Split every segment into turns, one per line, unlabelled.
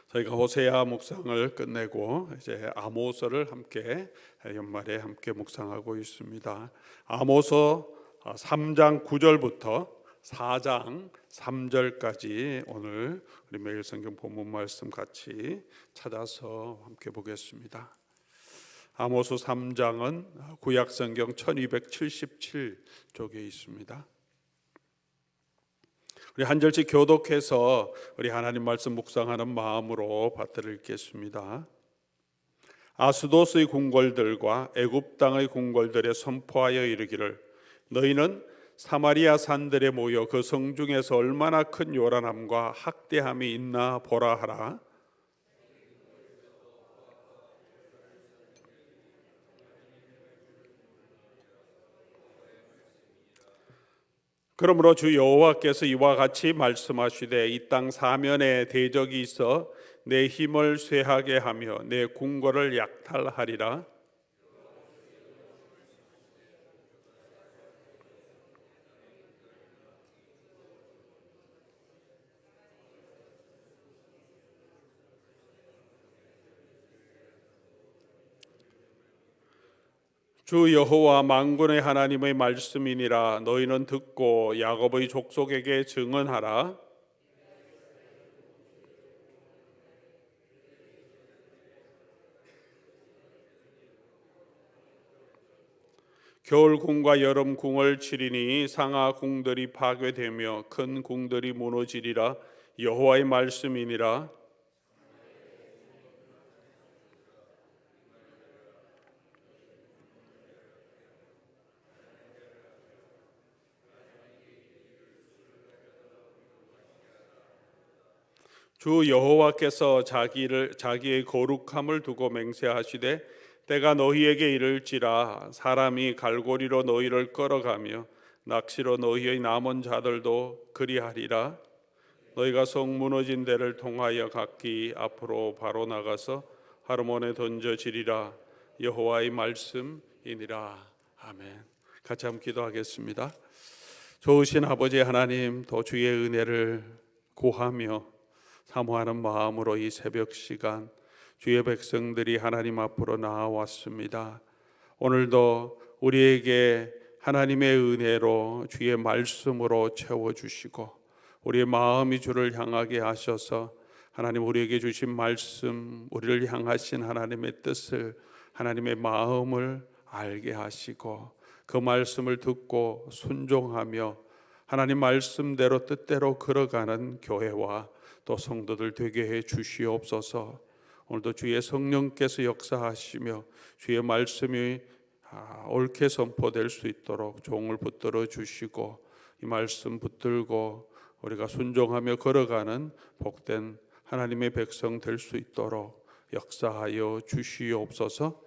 저희가 호세아 묵상을 끝내고 이제 아모스를 함께 연말에 함께 묵상하고 있습니다. 아모스 3장 9절부터 4장 3절까지 오늘 우리 매일 성경 본문 말씀 같이 찾아서 함께 보겠습니다. 아모스 3장은 구약 성경 1277쪽에 있습니다. 우리 한 절씩 교독해서 우리 하나님 말씀 묵상하는 마음으로 받들어 읽겠습니다. 아스도스의 궁궐들과 애굽 땅의 궁궐들에 선포하여 이르기를, 너희는 사마리아 산들에 모여 그 성중에서 얼마나 큰 요란함과 학대함이 있나 보라 하라. 그러므로 주 여호와께서 이와 같이 말씀하시되, 이 땅 사면에 대적이 있어 내 힘을 쇠하게 하며 내 궁궐을 약탈하리라. 주 여호와 만군의 하나님의 말씀이니라. 너희는 듣고 야곱의 족속에게 증언하라. 겨울 궁과 여름 궁을 치리니 상하 궁들이 파괴되며 큰 궁들이 무너지리라. 여호와의 말씀이니라. 주 여호와께서 자기의 거룩함을 두고 맹세하시되, 때가 너희에게 이를지라. 사람이 갈고리로 너희를 끌어가며 낚시로 너희의 남은 자들도 그리하리라. 너희가 성 무너진 데를 통하여 각기 앞으로 바로 나가서 하르몬에 던져지리라. 여호와의 말씀이니라. 아멘. 같이 한번 기도하겠습니다. 좋으신 아버지 하나님, 또 주의 은혜를 구하며 사모하는 마음으로 이 새벽 시간 주의 백성들이 하나님 앞으로 나아왔습니다. 오늘도 우리에게 하나님의 은혜로 주의 말씀으로 채워주시고 우리의 마음이 주를 향하게 하셔서 하나님 우리에게 주신 말씀, 우리를 향하신 하나님의 뜻을, 하나님의 마음을 알게 하시고 그 말씀을 듣고 순종하며 하나님 말씀대로 뜻대로 걸어가는 교회와 또 성도들 되게 해 주시옵소서. 오늘도 주의 성령께서 역사하시며 주의 말씀이 옳게 선포될 수 있도록 종을 붙들어 주시고 이 말씀 붙들고 우리가 순종하며 걸어가는 복된 하나님의 백성 될 수 있도록 역사하여 주시옵소서.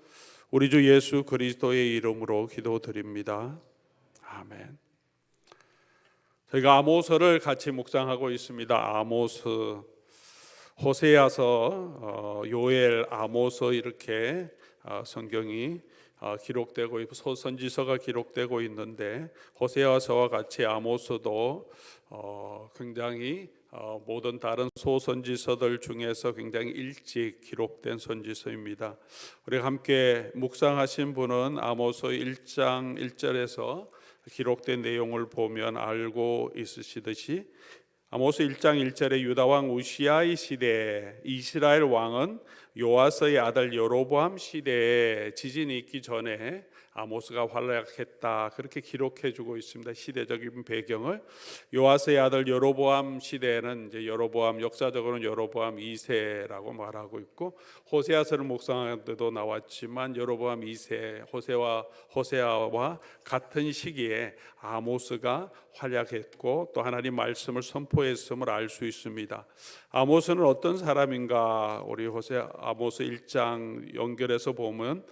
우리 주 예수 그리스도의 이름으로 기도드립니다. 아멘. 저희가 아모스를 같이 묵상하고 있습니다. 아모스, 호세아서, 요엘, 아모스 이렇게 성경이 기록되고 있고 선지서가 기록되고 있는데 호세아서와 같이 아모스도 굉장히 모든 다른 소선지서들 중에서 굉장히 일찍 기록된 선지서입니다. 우리가 함께 묵상하신 분은 아모스 1장 1절에서 기록된 내용을 보면 알고 있으시듯이 아모스 1장 1절에 유다 왕 우시아의 시대에 이스라엘 왕은 요아스의 아들 여로보암 시대에 지진이 있기 전에 아모스가 활약했다, 그렇게 기록해주고 있습니다. 시대적인 배경을 요아스의 아들 여로보암 시대에는 이제 여로보암, 역사적으로는 여로보암 2세라고 말하고 있고 호세아서를 묵상할 때도 나왔지만 여로보암 2세 호세아와 같은 시기에 아모스가 활약했고 또 하나님 말씀을 선포했음을 알 수 있습니다. 아모스는 어떤 사람인가? 우리 아모스 1장 연결해서 보면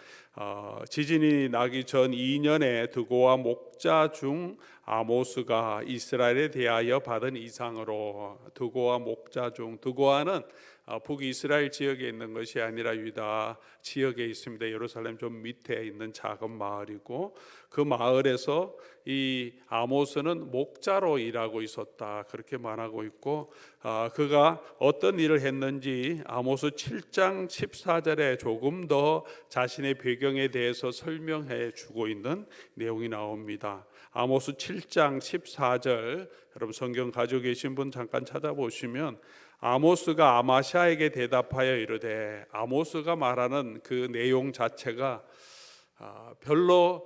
지진이 나기 전 2년에 드고와 목자 중 아모스가 이스라엘에 대하여 받은 이상으로 드고아 목자 중 드고아는 북이스라엘 지역에 있는 것이 아니라 유다 지역에 있습니다. 예루살렘 좀 밑에 있는 작은 마을이고 그 마을에서 이 아모스는 목자로 일하고 있었다 그렇게 말하고 있고 그가 어떤 일을 했는지 아모스 7장 14절에 조금 더 자신의 배경에 대해서 설명해 주고 있는 내용이 나옵니다. 아모스 7장 14절 여러분 성경 가지고 계신 분 잠깐 찾아보시면 아모스가 아마샤에게 대답하여 이르되 아모스가 말하는 그 내용 자체가 별로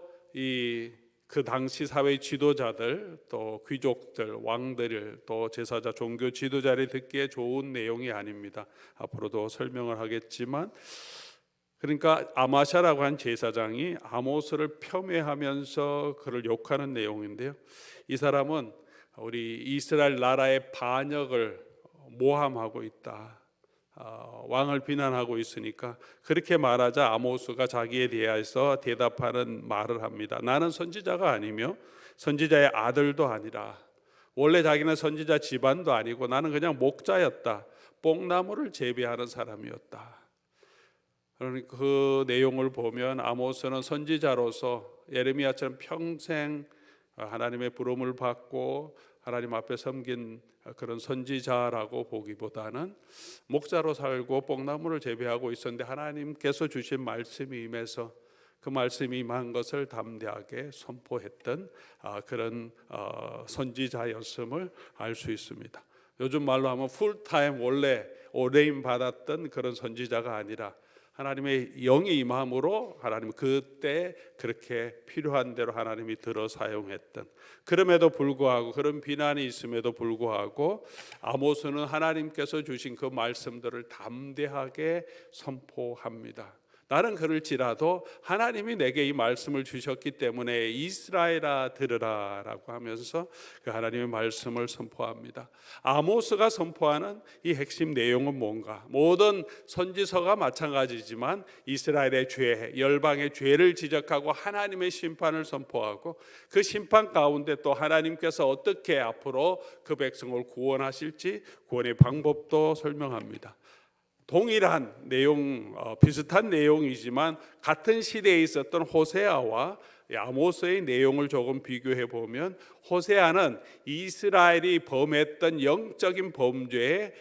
그 당시 사회 지도자들 또 귀족들 왕들 또 제사자 종교 지도자를 듣기에 좋은 내용이 아닙니다. 앞으로도 설명을 하겠지만 그러니까 아마샤라고 한 제사장이 아모스를 폄훼하면서 그를 욕하는 내용인데요. 이 사람은 우리 이스라엘 나라의 반역을 모함하고 있다. 왕을 비난하고 있으니까 그렇게 말하자 아모스가 자기에 대해서 대답하는 말을 합니다. 나는 선지자가 아니며 선지자의 아들도 아니라 원래 자기는 선지자 집안도 아니고 나는 그냥 목자였다. 뽕나무를 재배하는 사람이었다. 그러니까 그 내용을 보면 아모스는 선지자로서 예레미야처럼 평생 하나님의 부름을 받고 하나님 앞에 섬긴 그런 선지자라고 보기보다는 목자로 살고 뽕나무를 재배하고 있었는데 하나님께서 주신 말씀이 임해서 그 말씀이 임한 것을 담대하게 선포했던 그런 선지자였음을 알 수 있습니다. 요즘 말로 하면 풀타임 원래 오레임 받았던 그런 선지자가 아니라 하나님의 영이 임함으로 하나님 그때 그렇게 필요한 대로 하나님이 들어 사용했던 그럼에도 불구하고 그런 비난이 있음에도 불구하고 아모스는 하나님께서 주신 그 말씀들을 담대하게 선포합니다. 나는 그럴지라도 하나님이 내게 이 말씀을 주셨기 때문에 이스라엘아 들으라 라고 하면서 그 하나님의 말씀을 선포합니다. 아모스가 선포하는 이 핵심 내용은 뭔가? 모든 선지서가 마찬가지지만 이스라엘의 죄, 열방의 죄를 지적하고 하나님의 심판을 선포하고 그 심판 가운데 또 하나님께서 어떻게 앞으로 그 백성을 구원하실지 구원의 방법도 설명합니다. 동일한 내용, 비슷한 내용이지만 같은 시대에 있었던 호세아와 아모스의 내용을 조금 비교해 보면 호세아는 이스라엘이 범했던 영적인 범죄에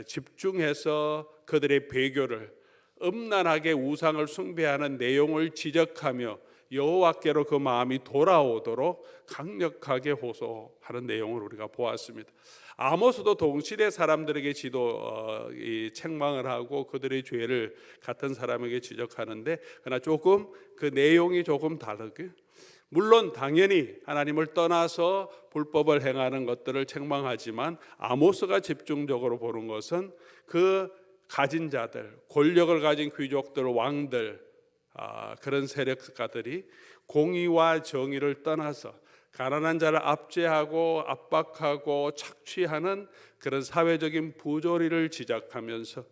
집중해서 그들의 배교를 음란하게 우상을 숭배하는 내용을 지적하며 여호와께로 그 마음이 돌아오도록 강력하게 호소하는 내용을 우리가 보았습니다. 아모스도 동시대 사람들에게 책망을 하고 그들의 죄를 같은 사람에게 지적하는데 그러나 조금 그 내용이 조금 다르게 물론 당연히 하나님을 떠나서 불법을 행하는 것들을 책망하지만 아모스가 집중적으로 보는 것은 그 가진 자들, 권력을 가진 귀족들, 왕들 그런 세력가들이 공의와 정의를 떠나서 가난한 자를 압제하고 압박하고 착취하는 그런 사회적인 부조리를 지적하면서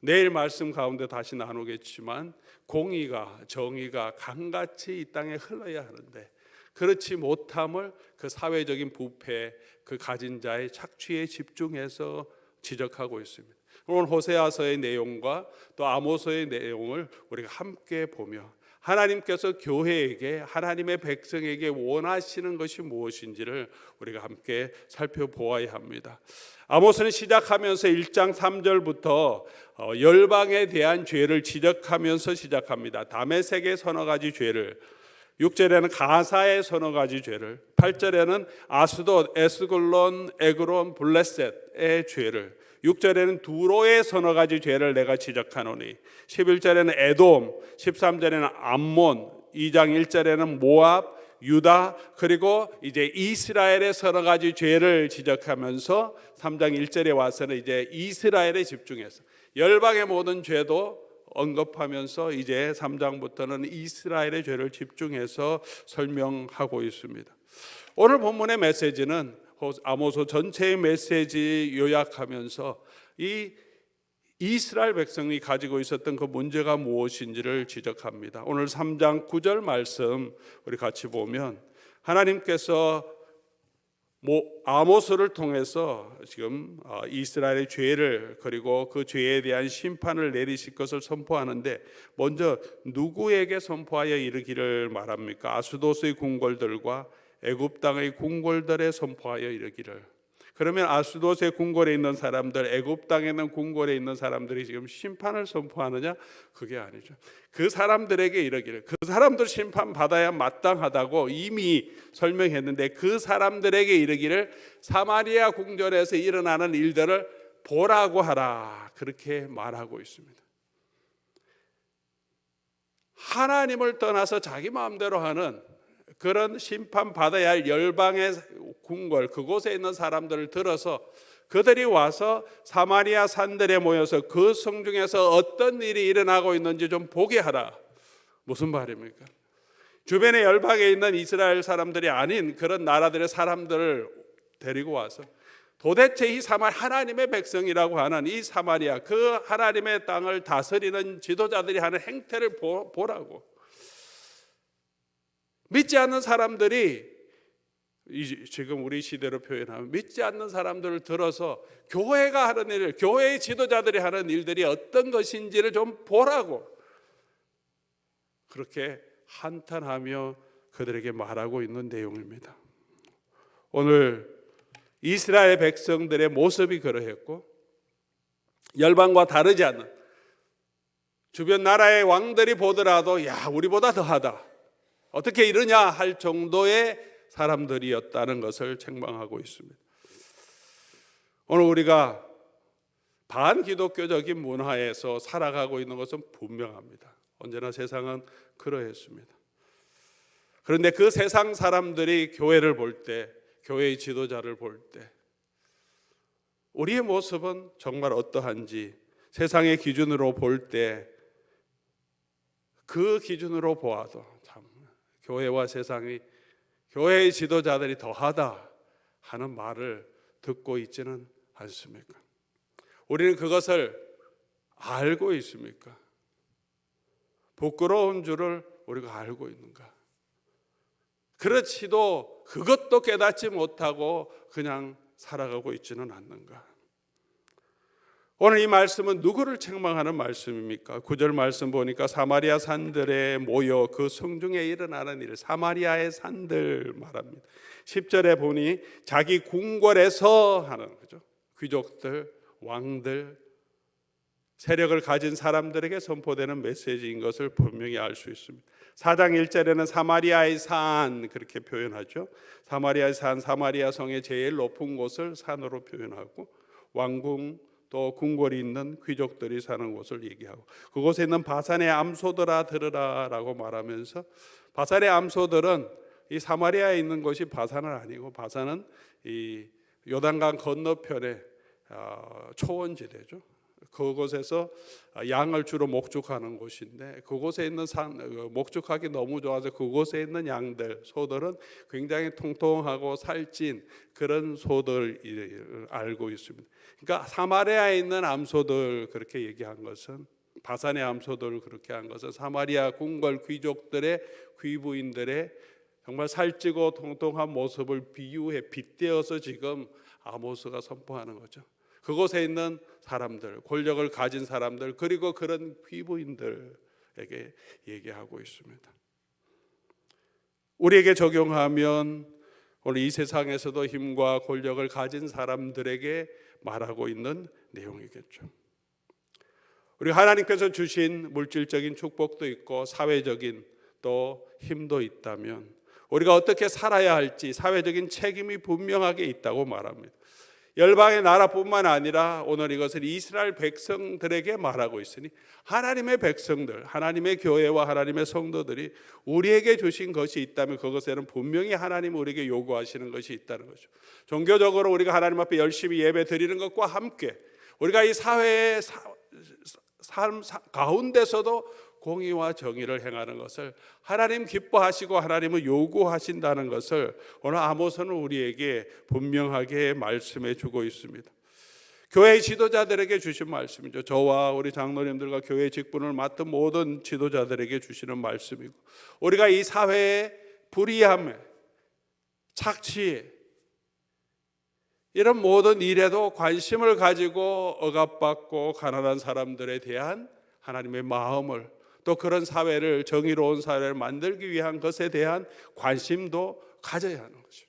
내일 말씀 가운데 다시 나누겠지만 공의가 정의가 강같이 이 땅에 흘러야 하는데 그렇지 못함을 그 사회적인 부패 그 가진 자의 착취에 집중해서 지적하고 있습니다. 오늘 호세아서의 내용과 또 아모스의 내용을 우리가 함께 보며 하나님께서 교회에게 하나님의 백성에게 원하시는 것이 무엇인지를 우리가 함께 살펴보아야 합니다. 아모스는 시작하면서 1장 3절부터 열방에 대한 죄를 지적하면서 시작합니다. 다메섹의 서너 가지 죄를 6절에는 가사의 서너 가지 죄를 8절에는 아스돗, 에스글론, 에그론, 블레셋의 죄를 6절에는 두로의 서너 가지 죄를 내가 지적하노니 11절에는 에돔, 13절에는 암몬, 2장 1절에는 모압, 유다 그리고 이제 이스라엘의 서너 가지 죄를 지적하면서 3장 1절에 와서는 이제 이스라엘에 집중해서 열방의 모든 죄도 언급하면서 이제 3장부터는 이스라엘의 죄를 집중해서 설명하고 있습니다. 오늘 본문의 메시지는 아모스 전체의 메시지 요약하면서 이 이스라엘 백성이 가지고 있었던 그 문제가 무엇인지를 지적합니다. 오늘 3장 9절 말씀 우리 같이 보면 하나님께서 아모스를 통해서 지금 이스라엘의 죄를 그리고 그 죄에 대한 심판을 내리실 것을 선포하는데 먼저 누구에게 선포하여 이르기를 말합니까? 아수도스의 궁궐들과 애굽 땅의 궁궐들에 선포하여 이르기를. 그러면 아수도스의 궁궐에 있는 사람들, 애굽 땅에 있는 궁궐에 있는 사람들이 지금 심판을 선포하느냐? 그게 아니죠. 그 사람들에게 이르기를. 그 사람들 심판 받아야 마땅하다고 이미 설명했는데 그 사람들에게 이르기를 사마리아 궁전에서 일어나는 일들을 보라고 하라. 그렇게 말하고 있습니다. 하나님을 떠나서 자기 마음대로 하는 그런 심판받아야 할 열방의 궁궐, 그곳에 있는 사람들을 들어서 그들이 와서 사마리아 산들에 모여서 그 성중에서 어떤 일이 일어나고 있는지 좀 보게 하라. 무슨 말입니까? 주변의 열방에 있는 이스라엘 사람들이 아닌 그런 나라들의 사람들을 데리고 와서 도대체 이 하나님의 백성이라고 하는 이 사마리아, 그 하나님의 땅을 다스리는 지도자들이 하는 행태를 보라고. 믿지 않는 사람들이 지금 우리 시대로 표현하면 믿지 않는 사람들을 들어서 교회가 하는 일, 교회의 지도자들이 하는 일들이 어떤 것인지를 좀 보라고 그렇게 한탄하며 그들에게 말하고 있는 내용입니다. 오늘 이스라엘 백성들의 모습이 그러했고 열방과 다르지 않는 주변 나라의 왕들이 보더라도 야 우리보다 더하다 어떻게 이러냐 할 정도의 사람들이었다는 것을 책망하고 있습니다. 오늘 우리가 반기독교적인 문화에서 살아가고 있는 것은 분명합니다. 언제나 세상은 그러했습니다. 그런데 그 세상 사람들이 교회를 볼 때, 교회의 지도자를 볼 때 우리의 모습은 정말 어떠한지 세상의 기준으로 볼 때 그 기준으로 보아도 참 교회와 세상이 교회의 지도자들이 더하다 하는 말을 듣고 있지는 않습니까? 우리는 그것을 알고 있습니까? 부끄러운 줄을 우리가 알고 있는가? 그렇지도 그것도 깨닫지 못하고 그냥 살아가고 있지는 않는가? 오늘 이 말씀은 누구를 책망하는 말씀입니까? 9절 말씀 보니까 사마리아 산들에 모여 그 성중에 일어나는 일, 사마리아의 산들 말합니다. 10절에 보니 자기 궁궐에서 하는 거죠. 귀족들, 왕들, 세력을 가진 사람들에게 선포되는 메시지인 것을 분명히 알 수 있습니다. 4장 1절에는 사마리아의 산 그렇게 표현하죠. 사마리아의 산, 사마리아 성의 제일 높은 곳을 산으로 표현하고 왕궁 또 궁궐이 있는 귀족들이 사는 곳을 얘기하고 그곳에 있는 바산의 암소들아 들으라 라고 말하면서 바산의 암소들은 이 사마리아에 있는 곳이 바산은 아니고 바산은 이 요단강 건너편의 초원지대죠. 그곳에서 양을 주로 목축하는 곳인데 그곳에 있는 목축하기 너무 좋아서 그곳에 있는 양들, 소들은 굉장히 통통하고 살찐 그런 소들을 알고 있습니다. 그러니까 사마리아에 있는 암소들 그렇게 얘기한 것은 바산의 암소들을 그렇게 한 것은 사마리아 궁궐 귀족들의 귀부인들의 정말 살찌고 통통한 모습을 비유해 빗대어서 지금 아모스가 선포하는 거죠. 그곳에 있는 사람들, 권력을 가진 사람들 그리고 그런 귀부인들에게 얘기하고 있습니다. 우리에게 적용하면 오늘 이 세상에서도 힘과 권력을 가진 사람들에게 말하고 있는 내용이겠죠. 우리 하나님께서 주신 물질적인 축복도 있고 사회적인 또 힘도 있다면 우리가 어떻게 살아야 할지 사회적인 책임이 분명하게 있다고 말합니다. 열방의 나라뿐만 아니라 오늘 이것을 이스라엘 백성들에게 말하고 있으니 하나님의 백성들, 하나님의 교회와 하나님의 성도들이 우리에게 주신 것이 있다면 그것에는 분명히 하나님 우리에게 요구하시는 것이 있다는 거죠. 종교적으로 우리가 하나님 앞에 열심히 예배 드리는 것과 함께 우리가 이 사회의 삶 가운데서도 공의와 정의를 행하는 것을 하나님 기뻐하시고 하나님은 요구하신다는 것을 오늘 아모스는 우리에게 분명하게 말씀해 주고 있습니다. 교회 지도자들에게 주신 말씀이죠. 저와 우리 장로님들과 교회 직분을 맡은 모든 지도자들에게 주시는 말씀이고 우리가 이 사회의 불의함에 착취, 이런 모든 일에도 관심을 가지고 억압받고 가난한 사람들에 대한 하나님의 마음을, 또 그런 사회를, 정의로운 사회를 만들기 위한 것에 대한 관심도 가져야 하는 거죠.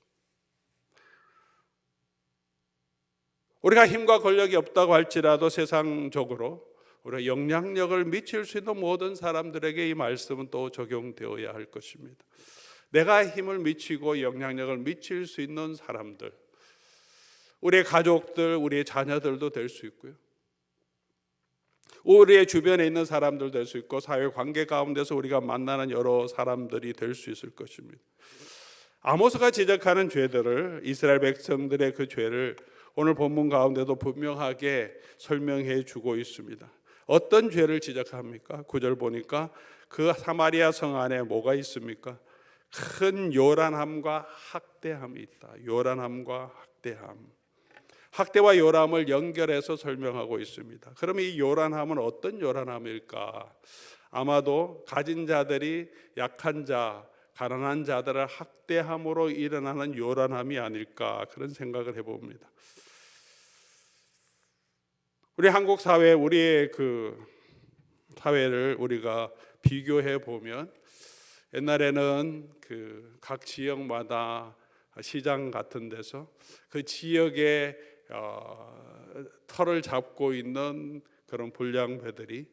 우리가 힘과 권력이 없다고 할지라도 세상적으로 우리가 영향력을 미칠 수 있는 모든 사람들에게 이 말씀은 또 적용되어야 할 것입니다. 내가 힘을 미치고 영향력을 미칠 수 있는 사람들, 우리의 가족들, 우리의 자녀들도 될 수 있고요, 우리의 주변에 있는 사람들 될 수 있고, 사회 관계 가운데서 우리가 만나는 여러 사람들이 될 수 있을 것입니다. 아모스가 지적하는 죄들을, 이스라엘 백성들의 그 죄를 오늘 본문 가운데도 분명하게 설명해 주고 있습니다. 어떤 죄를 지적합니까? 9절 보니까 그 사마리아 성 안에 뭐가 있습니까? 큰 요란함과 학대함이 있다. 요란함과 학대함. 학대와 요람을 연결해서 설명하고 있습니다. 그러면 이 요란함은 어떤 요란함일까? 아마도 가진 자들이 약한 자, 가난한 자들을 학대함으로 일어나는 요란함이 아닐까, 그런 생각을 해봅니다. 우리 한국 사회, 우리의 그 사회를 우리가 비교해 보면, 옛날에는 그 각 지역마다 시장 같은 데서 그 지역의 털을 잡고 있는 그런 불량배들이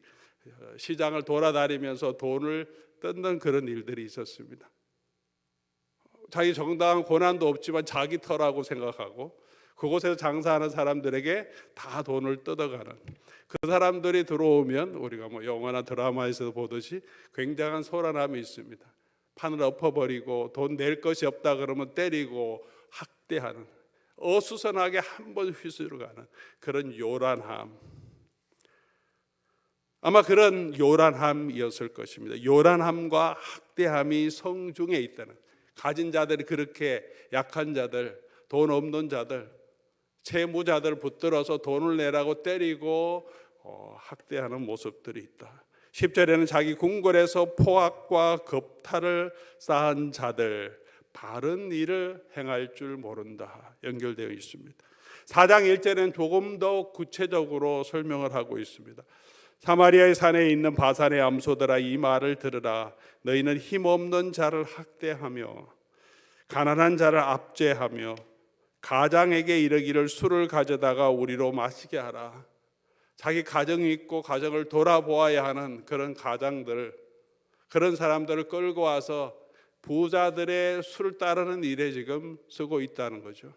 시장을 돌아다니면서 돈을 뜯는 그런 일들이 있었습니다. 자기 정당한 권한도 없지만 자기 터라고 생각하고 그곳에서 장사하는 사람들에게 다 돈을 뜯어가는, 그 사람들이 들어오면 우리가 뭐 영화나 드라마에서 보듯이 굉장한 소란함이 있습니다. 판을 엎어버리고 돈 낼 것이 없다 그러면 때리고 학대하는, 어수선하게 한 번 휘두르 가는 그런 요란함, 아마 그런 요란함이었을 것입니다. 요란함과 학대함이 성중에 있다는, 가진 자들이 그렇게 약한 자들, 돈 없는 자들, 채무자들 붙들어서 돈을 내라고 때리고 학대하는 모습들이 있다. 10절에는 자기 궁궐에서 포악과 겁탈을 쌓은 자들, 바른 일을 행할 줄 모른다, 연결되어 있습니다. 4장 1절에는 조금 더 구체적으로 설명을 하고 있습니다. 사마리아의 산에 있는 바산의 암소들아, 이 말을 들으라. 너희는 힘없는 자를 학대하며 가난한 자를 압제하며 가장에게 이르기를 술을 가져다가 우리로 마시게 하라. 자기 가정이 있고 가정을 돌아보아야 하는 그런 가장들, 그런 사람들을 끌고 와서 부자들의 술을 따르는 일에 지금 쓰고 있다는 거죠.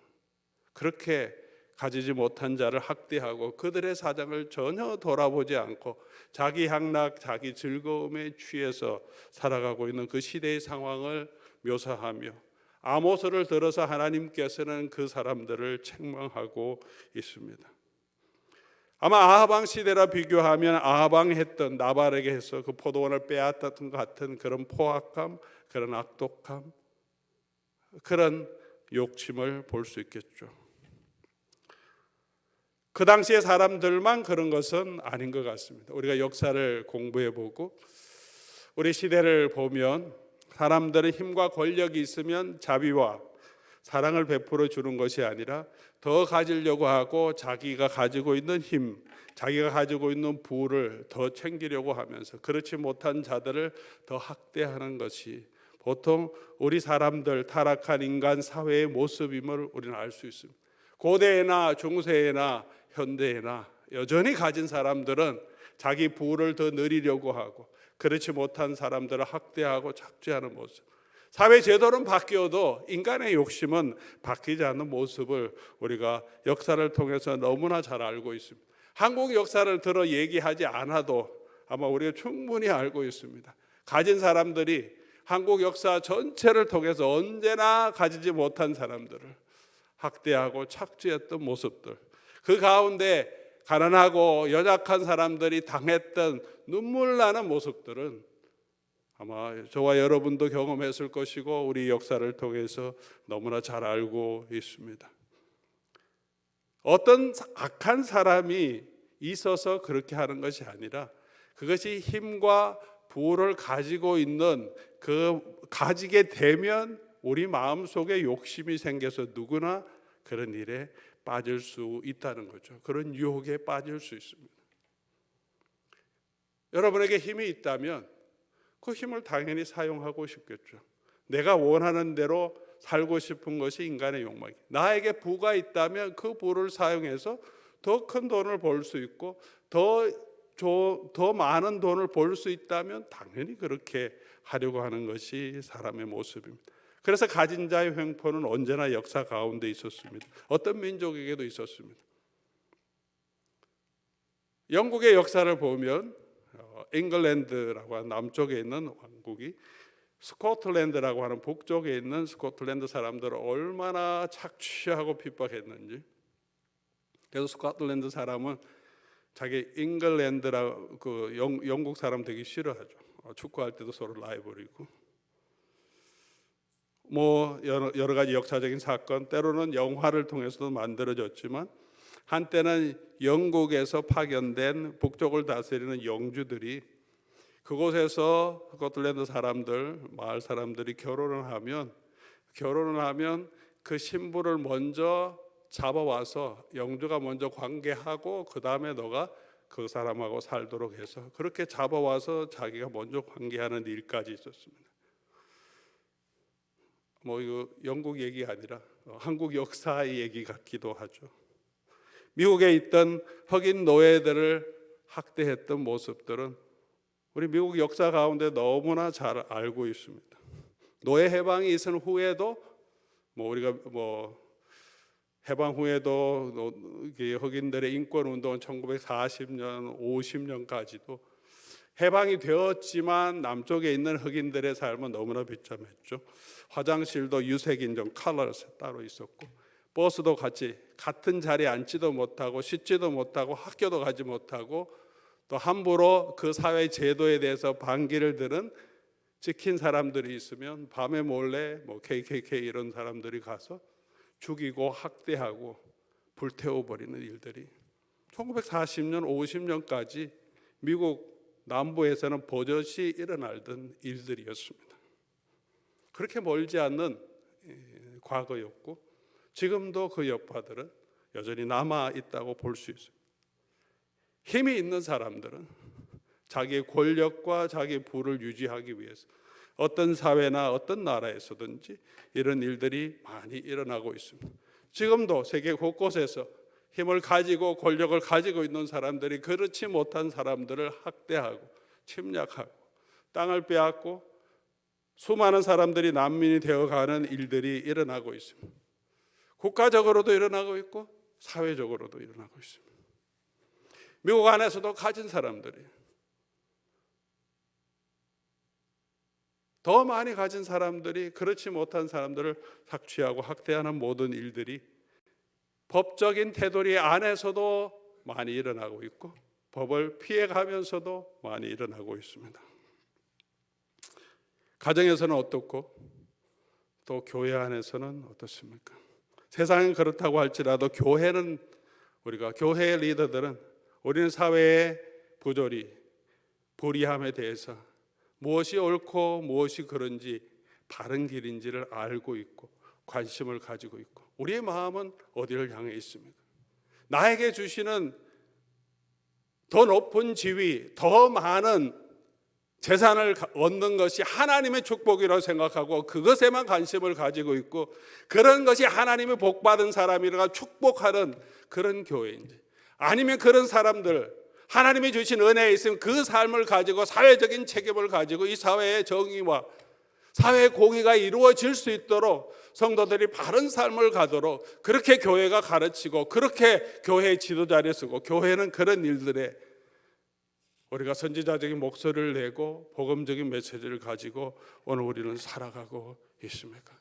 그렇게 가지지 못한 자를 학대하고 그들의 사정을 전혀 돌아보지 않고 자기 향락, 자기 즐거움에 취해서 살아가고 있는 그 시대의 상황을 묘사하며, 아모스를 들어서 하나님께서는 그 사람들을 책망하고 있습니다. 아마 아하방 시대라 비교하면 아하방 했던, 나발에게 해서 그 포도원을 빼앗았던 것 같은 그런 포악함, 그런 악독함, 그런 욕심을 볼 수 있겠죠. 그 당시의 사람들만 그런 것은 아닌 것 같습니다. 우리가 역사를 공부해보고 우리 시대를 보면 사람들은 힘과 권력이 있으면 자비와 사랑을 베풀어 주는 것이 아니라 더 가지려고 하고 자기가 가지고 있는 힘, 자기가 가지고 있는 부를 더 챙기려고 하면서 그렇지 못한 자들을 더 학대하는 것이 보통 우리 사람들, 타락한 인간 사회의 모습임을 우리는 알 수 있습니다. 고대에나 중세에나 현대에나 여전히 가진 사람들은 자기 부를 더 누리려고 하고 그렇지 못한 사람들을 학대하고 착취하는 모습. 사회 제도는 바뀌어도 인간의 욕심은 바뀌지 않는 모습을 우리가 역사를 통해서 너무나 잘 알고 있습니다. 한국 역사를 들어 얘기하지 않아도 아마 우리가 충분히 알고 있습니다. 가진 사람들이 한국 역사 전체를 통해서 언제나 가지지 못한 사람들을 학대하고 착취했던 모습들, 그 가운데 가난하고 연약한 사람들이 당했던 눈물 나는 모습들은 아마 저와 여러분도 경험했을 것이고 우리 역사를 통해서 너무나 잘 알고 있습니다. 어떤 악한 사람이 있어서 그렇게 하는 것이 아니라 그것이 힘과 부를 가지고 있는, 그 가지게 되면 우리 마음속에 욕심이 생겨서 누구나 그런 일에 빠질 수 있다는 거죠. 그런 유혹에 빠질 수 있습니다. 여러분에게 힘이 있다면 그 힘을 당연히 사용하고 싶겠죠. 내가 원하는 대로 살고 싶은 것이 인간의 욕망이에요. 나에게 부가 있다면 그 부를 사용해서 더 큰 돈을 벌 수 있고 더 많은 돈을 벌 수 있다면 당연히 그렇게 하려고 하는 것이 사람의 모습입니다. 그래서 가진 자의 횡포는 언제나 역사 가운데 있었습니다. 어떤 민족에게도 있었습니다. 영국의 역사를 보면 잉글랜드라고 하는 남쪽에 있는 왕국이 스코틀랜드라고 하는 북쪽에 있는 스코틀랜드 사람들을 얼마나 착취하고 핍박했는지. 그래서 스코틀랜드 사람은 자기 잉글랜드라 그 영국 사람 되게 싫어하죠. 축구할 때도 서로 라이벌이고. 뭐 여러 가지 역사적인 사건, 때로는 영화를 통해서도 만들어졌지만 한때는 영국에서 파견된 북쪽을 다스리는 영주들이 그곳에서 스코틀랜드 사람들, 마을 사람들이 결혼을 하면 그 신부를 먼저 잡아와서 영주가 먼저 관계하고 그 다음에 너가 그 사람하고 살도록 해서 그렇게 잡아와서 자기가 먼저 관계하는 일까지 있었습니다. 뭐 이거 영국 얘기 아니라 한국 역사의 얘기 같기도 하죠. 미국에 있던 흑인 노예들을 학대했던 모습들은 우리 미국 역사 가운데 너무나 잘 알고 있습니다. 노예 해방이 있은 후에도 우리가 해방 후에도 흑인들의 인권 운동은 1940년, 50년까지도 해방이 되었지만 남쪽에 있는 흑인들의 삶은 너무나 비참했죠. 화장실도 유색인종 컬러스 따로 있었고 버스도 같은 자리에 앉지도 못하고 씻지도 못하고 학교도 가지 못하고 또 함부로 그 사회 제도에 대해서 반기를 드는 찍힌 사람들이 있으면 밤에 몰래 KKK 이런 사람들이 가서 죽이고 학대하고 불태워버리는 일들이 1940년, 50년까지 미국 남부에서는 버젓이 일어나던 일들이었습니다. 그렇게 멀지 않는 과거였고 지금도 그 여파들은 여전히 남아있다고 볼 수 있습니다. 힘이 있는 사람들은 자기의 권력과 자기의 부를 유지하기 위해서 어떤 사회나 어떤 나라에서든지 이런 일들이 많이 일어나고 있습니다. 지금도 세계 곳곳에서 힘을 가지고 권력을 가지고 있는 사람들이 그렇지 못한 사람들을 학대하고 침략하고 땅을 빼앗고 수많은 사람들이 난민이 되어가는 일들이 일어나고 있습니다. 국가적으로도 일어나고 있고 사회적으로도 일어나고 있습니다. 미국 안에서도 가진 사람들이 더 많이 가진 사람들이 그렇지 못한 사람들을 착취하고 학대하는 모든 일들이 법적인 테두리 안에서도 많이 일어나고 있고 법을 피해가면서도 많이 일어나고 있습니다. 가정에서는 어떻고 또 교회 안에서는 어떻습니까? 세상은 그렇다고 할지라도 교회는 우리가 교회의 리더들은 우리는 사회의 부조리, 불의함에 대해서 무엇이 옳고 무엇이 그런지 바른 길인지를 알고 있고 관심을 가지고 있고 우리의 마음은 어디를 향해 있습니까? 나에게 주시는 더 높은 지위, 더 많은 재산을 얻는 것이 하나님의 축복이라고 생각하고 그것에만 관심을 가지고 있고 그런 것이 하나님의 복받은 사람이라 축복하는 그런 교회인지 아니면 그런 사람들 하나님이 주신 은혜에 있으면 그 삶을 가지고 사회적인 책임을 가지고 이 사회의 정의와 사회의 공의가 이루어질 수 있도록 성도들이 바른 삶을 가도록 그렇게 교회가 가르치고 그렇게 교회의 지도자를 쓰고 교회는 그런 일들에 우리가 선지자적인 목소리를 내고 복음적인 메시지를 가지고 오늘 우리는 살아가고 있습니까?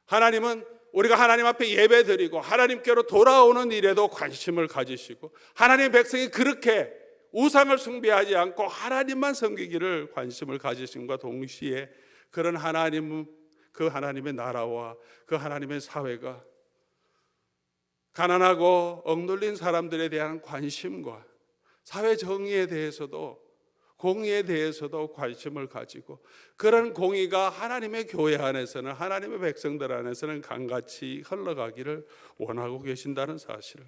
하나님은 우리가 하나님 앞에 예배드리고 하나님께로 돌아오는 일에도 관심을 가지시고 하나님의 백성이 그렇게 우상을 숭배하지 않고 하나님만 섬기기를 관심을 가지심과 동시에 그런 하나님, 그 하나님의 나라와 그 하나님의 사회가 가난하고 억눌린 사람들에 대한 관심과 사회 정의에 대해서도 공의에 대해서도 관심을 가지고 그런 공의가 하나님의 교회 안에서는, 하나님의 백성들 안에서는 강같이 흘러가기를 원하고 계신다는 사실을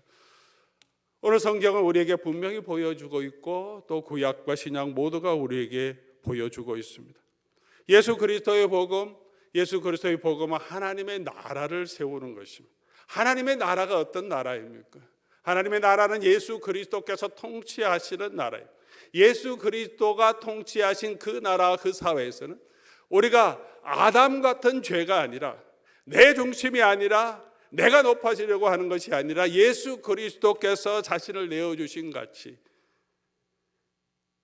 오늘 성경은 우리에게 분명히 보여주고 있고 또 구약과 신약 모두가 우리에게 보여주고 있습니다. 예수 그리스도의 복음은 하나님의 나라를 세우는 것입니다. 하나님의 나라가 어떤 나라입니까? 하나님의 나라는 예수 그리스도께서 통치하시는 나라예요. 예수 그리스도가 통치하신 그 나라, 그 사회에서는 우리가 아담 같은 죄가 아니라, 내 중심이 아니라 내가 높아지려고 하는 것이 아니라 예수 그리스도께서 자신을 내어주신 같이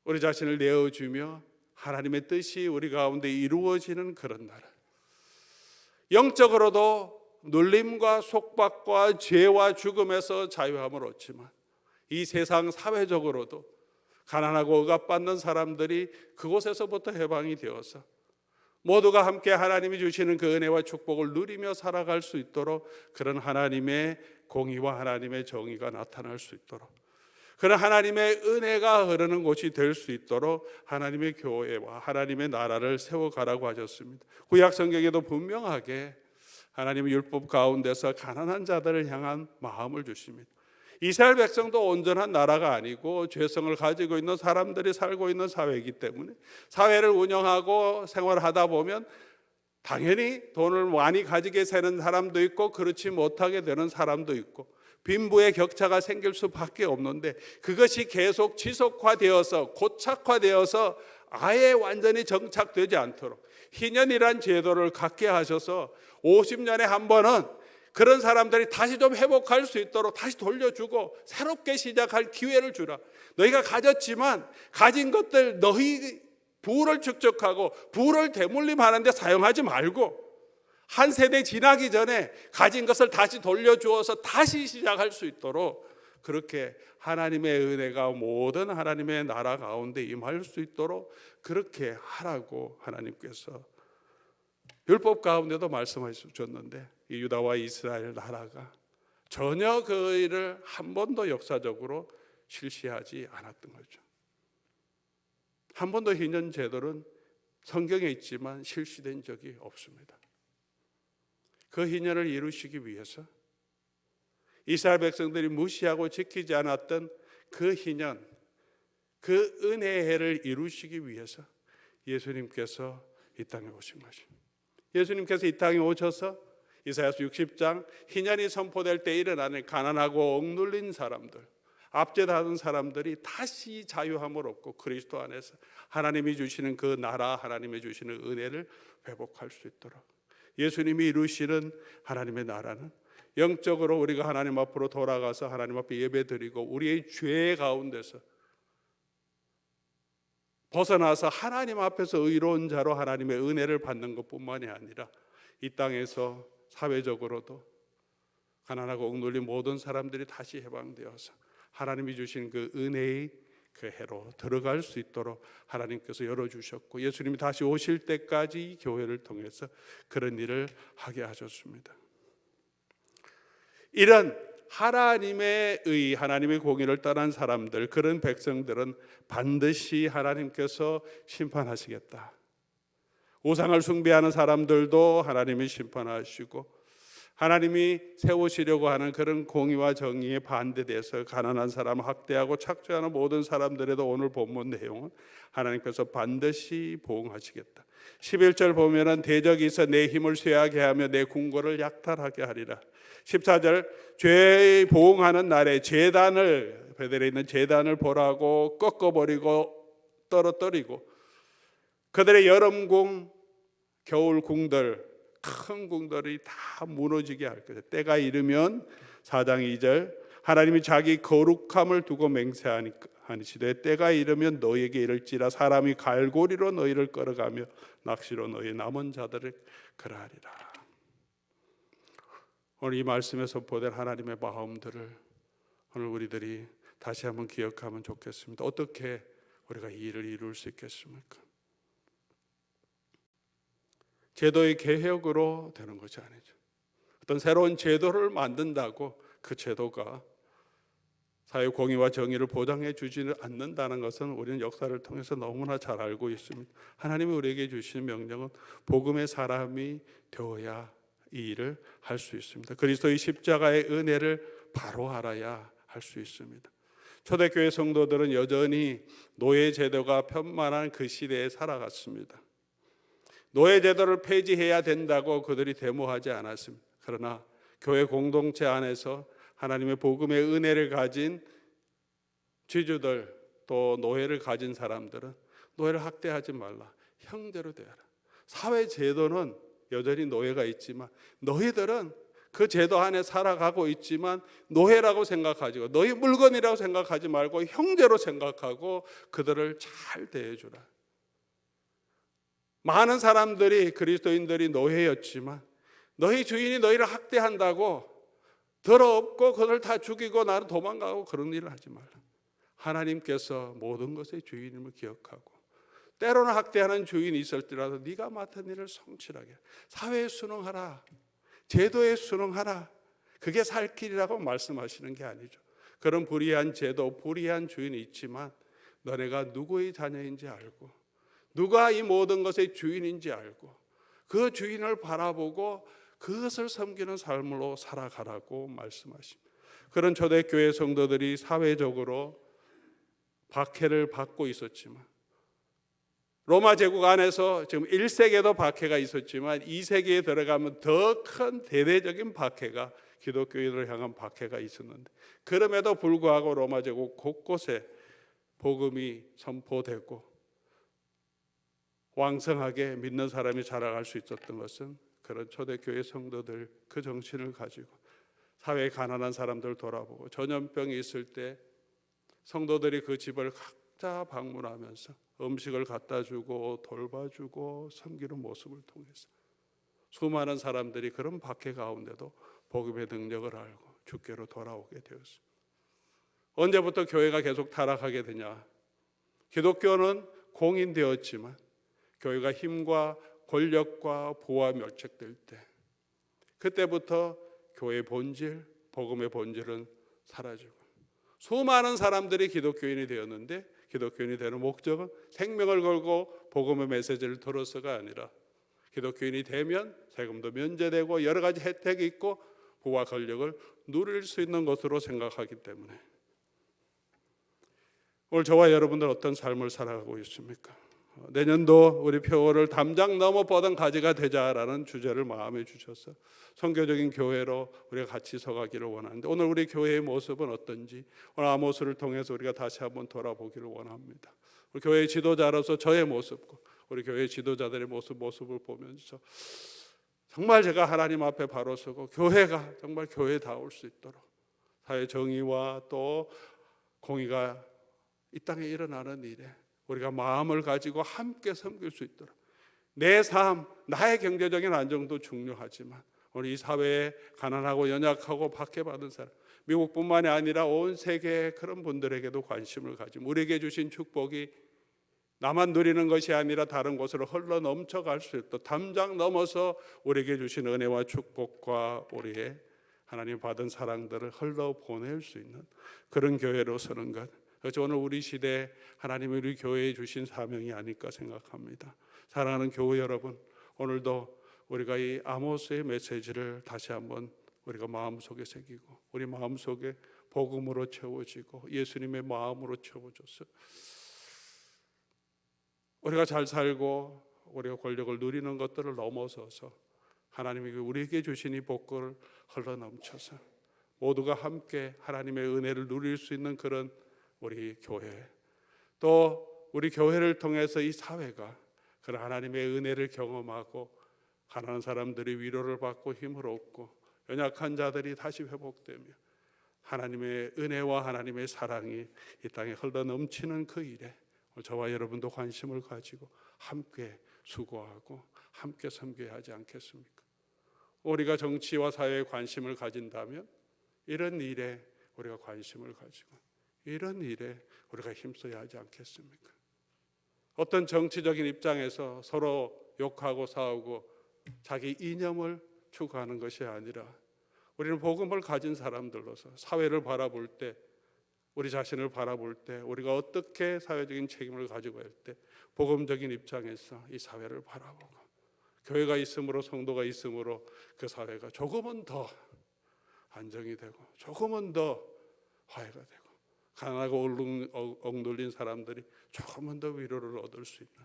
우리 자신을 내어주며 하나님의 뜻이 우리 가운데 이루어지는 그런 나라. 영적으로도 눌림과 속박과 죄와 죽음에서 자유함을 얻지만 이 세상 사회적으로도 가난하고 억압받는 사람들이 그곳에서부터 해방이 되어서 모두가 함께 하나님이 주시는 그 은혜와 축복을 누리며 살아갈 수 있도록 그런 하나님의 공의와 하나님의 정의가 나타날 수 있도록, 그런 하나님의 은혜가 흐르는 곳이 될 수 있도록 하나님의 교회와 하나님의 나라를 세워가라고 하셨습니다. 구약 성경에도 분명하게 하나님의 율법 가운데서 가난한 자들을 향한 마음을 주십니다. 이스라엘 백성도 온전한 나라가 아니고 죄성을 가지고 있는 사람들이 살고 있는 사회이기 때문에 사회를 운영하고 생활하다 보면 당연히 돈을 많이 가지게 되는 사람도 있고 그렇지 못하게 되는 사람도 있고 빈부의 격차가 생길 수밖에 없는데, 그것이 계속 지속화되어서 고착화되어서 아예 완전히 정착되지 않도록 희년이란 제도를 갖게 하셔서 50년에 한 번은 그런 사람들이 다시 좀 회복할 수 있도록 다시 돌려주고 새롭게 시작할 기회를 주라. 너희가 가졌지만 가진 것들 너희 부를 축적하고 부를 대물림하는 데 사용하지 말고 한 세대 지나기 전에 가진 것을 다시 돌려주어서 다시 시작할 수 있도록 그렇게 하나님의 은혜가 모든 하나님의 나라 가운데 임할 수 있도록 그렇게 하라고 하나님께서 율법 가운데도 말씀하셨는데, 이 유다와 이스라엘 나라가 전혀 그 일을 한 번도 역사적으로 실시하지 않았던 거죠. 한 번도 희년 제도는 성경에 있지만 실시된 적이 없습니다. 그 희년을 이루시기 위해서 이스라엘 백성들이 무시하고 지키지 않았던 그 희년, 그 은혜의 해를 이루시기 위해서 예수님께서 이 땅에 오신 것입니다. 예수님께서 이 땅에 오셔서 이사야서 60장 희년이 선포될 때 일어나는 가난하고 억눌린 사람들, 압제당하는 사람들이 다시 자유함을 얻고 그리스도 안에서 하나님이 주시는 그 나라, 하나님이 주시는 은혜를 회복할 수 있도록 예수님이 이루시는 하나님의 나라는 영적으로 우리가 하나님 앞으로 돌아가서 하나님 앞에 예배드리고 우리의 죄 가운데서 벗어나서 하나님 앞에서 의로운 자로 하나님의 은혜를 받는 것뿐만이 아니라 이 땅에서 사회적으로도 가난하고 억눌린 모든 사람들이 다시 해방되어서 하나님이 주신 그 은혜의 그 해로 들어갈 수 있도록 하나님께서 열어주셨고, 예수님이 다시 오실 때까지 이 교회를 통해서 그런 일을 하게 하셨습니다. 이런 하나님의 의, 하나님의 공의를 떠난 사람들, 그런 백성들은 반드시 하나님께서 심판하시겠다. 우상을 숭배하는 사람들도 하나님이 심판하시고, 하나님이 세우시려고 하는 그런 공의와 정의에 반대돼서 가난한 사람을 학대하고 착취하는 모든 사람들에도 오늘 본문 내용은 하나님께서 반드시 보응하시겠다. 11절 보면은 대적이 있어 내 힘을 쇠하게 하며 내 궁궐을 약탈하게 하리라. 14절 죄 보응하는 날에 제단을, 베델에 있는 제단을 보라고 꺾어버리고 떨어뜨리고 그들의 여름궁, 겨울궁들, 큰 궁들이 다 무너지게 할 것이다. 때가 이르면 4장 2절 하나님이 자기 거룩함을 두고 맹세하시되 때가 이르면 너희에게 이를지라 사람이 갈고리로 너희를 끌어가며 낚시로 너희 남은 자들을 그러하리라. 오늘 이 말씀에 선포된 하나님의 마음들을 오늘 우리들이 다시 한번 기억하면 좋겠습니다. 어떻게 우리가 이 일을 이룰 수 있겠습니까? 제도의 개혁으로 되는 것이 아니죠. 어떤 새로운 제도를 만든다고 그 제도가 사회 공의와 정의를 보장해 주지는 않는다는 것은 우리는 역사를 통해서 너무나 잘 알고 있습니다. 하나님이 우리에게 주시는 명령은 복음의 사람이 되어야 이 일을 할 수 있습니다. 그리스도의 십자가의 은혜를 바로 알아야 할 수 있습니다. 초대교회 성도들은 여전히 노예 제도가 편만한 그 시대에 살아갔습니다. 노예 제도를 폐지해야 된다고 그들이 데모하지 않았습니다. 그러나 교회 공동체 안에서 하나님의 복음의 은혜를 가진 지주들, 또 노예를 가진 사람들은 노예를 학대하지 말라, 형제로 대하라. 사회 제도는 여전히 노예가 있지만 너희들은 그 제도 안에 살아가고 있지만 노예라고 생각하지, 너희 물건이라고 생각하지 말고 형제로 생각하고 그들을 잘 대해주라. 많은 사람들이, 그리스도인들이 노예였지만 너희 주인이 너희를 학대한다고 더럽고 그들 다 죽이고 나는 도망가고 그런 일을 하지 말라. 하나님께서 모든 것의 주인임을 기억하고 때로는 학대하는 주인이 있을지라도 네가 맡은 일을 성실하게 사회에 순응하라, 제도에 순응하라. 그게 살 길이라고 말씀하시는 게 아니죠. 그런 불의한 제도, 불의한 주인이 있지만 너네가 누구의 자녀인지 알고 누가 이 모든 것의 주인인지 알고 그 주인을 바라보고 그것을 섬기는 삶으로 살아가라고 말씀하십니다. 그런 초대교회 성도들이 사회적으로 박해를 받고 있었지만, 로마 제국 안에서 지금 1세기에도 박해가 있었지만 2세기에 들어가면 더 큰 대대적인 박해가, 기독교인을 향한 박해가 있었는데, 그럼에도 불구하고 로마 제국 곳곳에 복음이 선포되고 왕성하게 믿는 사람이 자라갈 수 있었던 것은 그런 초대교회 성도들 그 정신을 가지고 사회에 가난한 사람들 돌아보고 전염병이 있을 때 성도들이 그 집을 각자 방문하면서 음식을 갖다 주고 돌봐주고 섬기는 모습을 통해서 수많은 사람들이 그런 박해 가운데도 복음의 능력을 알고 주께로 돌아오게 되었습니다. 언제부터 교회가 계속 타락하게 되냐? 기독교는 공인되었지만 교회가 힘과 권력과 부와 밀착될 때, 그때부터 교회의 본질, 복음의 본질은 사라지고 수많은 사람들이 기독교인이 되었는데 기독교인이 되는 목적은 생명을 걸고 복음의 메시지를 들어서가 아니라 기독교인이 되면 세금도 면제되고 여러 가지 혜택이 있고 부와 권력을 누릴 수 있는 것으로 생각하기 때문에, 오늘 저와 여러분들 어떤 삶을 살아가고 있습니까? 내년도 우리 표어를 담장 넘어 뻗은 가지가 되자라는 주제를 마음에 주셔서 선교적인 교회로 우리가 같이 서가기를 원하는데, 오늘 우리 교회의 모습은 어떤지 오늘 아모스를 통해서 우리가 다시 한번 돌아보기를 원합니다. 우리 교회의 지도자로서 저의 모습과 우리 교회 지도자들의 모습을 보면서 정말 제가 하나님 앞에 바로 서고 교회가 정말 교회다울 수 있도록 사회 정의와 또 공의가 이 땅에 일어나는 일에 우리가 마음을 가지고 함께 섬길 수 있도록, 내 삶, 나의 경제적인 안정도 중요하지만 우리 이 사회에 가난하고 연약하고 박해받은 사람, 미국뿐만이 아니라 온 세계의 그런 분들에게도 관심을 가지고 우리에게 주신 축복이 나만 누리는 것이 아니라 다른 곳으로 흘러 넘쳐갈 수 있도록 담장 넘어서 우리에게 주신 은혜와 축복과 우리의 하나님 받은 사랑들을 흘러 보낼 수 있는 그런 교회로 서는 것, 그래서 오늘 우리 시대에 하나님이 우리 교회에 주신 사명이 아닐까 생각합니다. 사랑하는 교회 여러분, 오늘도 우리가 이 아모스의 메시지를 다시 한번 우리가 마음속에 새기고 우리 마음속에 복음으로 채워지고 예수님의 마음으로 채워져서 우리가 잘 살고 우리가 권력을 누리는 것들을 넘어서서 하나님이 우리에게 주신 이 복을 흘러넘쳐서 모두가 함께 하나님의 은혜를 누릴 수 있는 그런 우리 교회, 또 우리 교회를 통해서 이 사회가 그런 하나님의 은혜를 경험하고 가난한 사람들이 위로를 받고 힘을 얻고 연약한 자들이 다시 회복되며 하나님의 은혜와 하나님의 사랑이 이 땅에 흘러넘치는 그 일에 저와 여러분도 관심을 가지고 함께 수고하고 함께 섬겨야 하지 않겠습니까? 우리가 정치와 사회에 관심을 가진다면 이런 일에 우리가 관심을 가지고 이런 일에 우리가 힘써야 하지 않겠습니까? 어떤 정치적인 입장에서 서로 욕하고 싸우고 자기 이념을 추구하는 것이 아니라 우리는 복음을 가진 사람들로서 사회를 바라볼 때 우리 자신을 바라볼 때, 우리가 어떻게 사회적인 책임을 가지고 할 때 복음적인 입장에서 이 사회를 바라보고, 교회가 있으므로, 성도가 있으므로 그 사회가 조금은 더 안정이 되고 조금은 더 화해가 되고, 가난하고 억눌린 사람들이 조금은 더 위로를 얻을 수 있는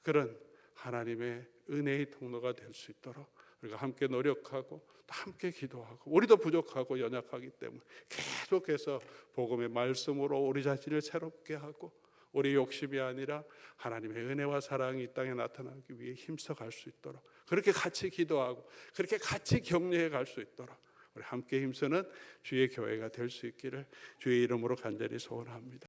그런 하나님의 은혜의 통로가 될 수 있도록 우리가 함께 노력하고 또 함께 기도하고, 우리도 부족하고 연약하기 때문에 계속해서 복음의 말씀으로 우리 자신을 새롭게 하고, 우리 욕심이 아니라 하나님의 은혜와 사랑이 이 땅에 나타나기 위해 힘써 갈 수 있도록, 그렇게 같이 기도하고 그렇게 같이 격려해 갈 수 있도록 우리 함께 힘쓰는 주의 교회가 될 수 있기를 주의 이름으로 간절히 소원합니다.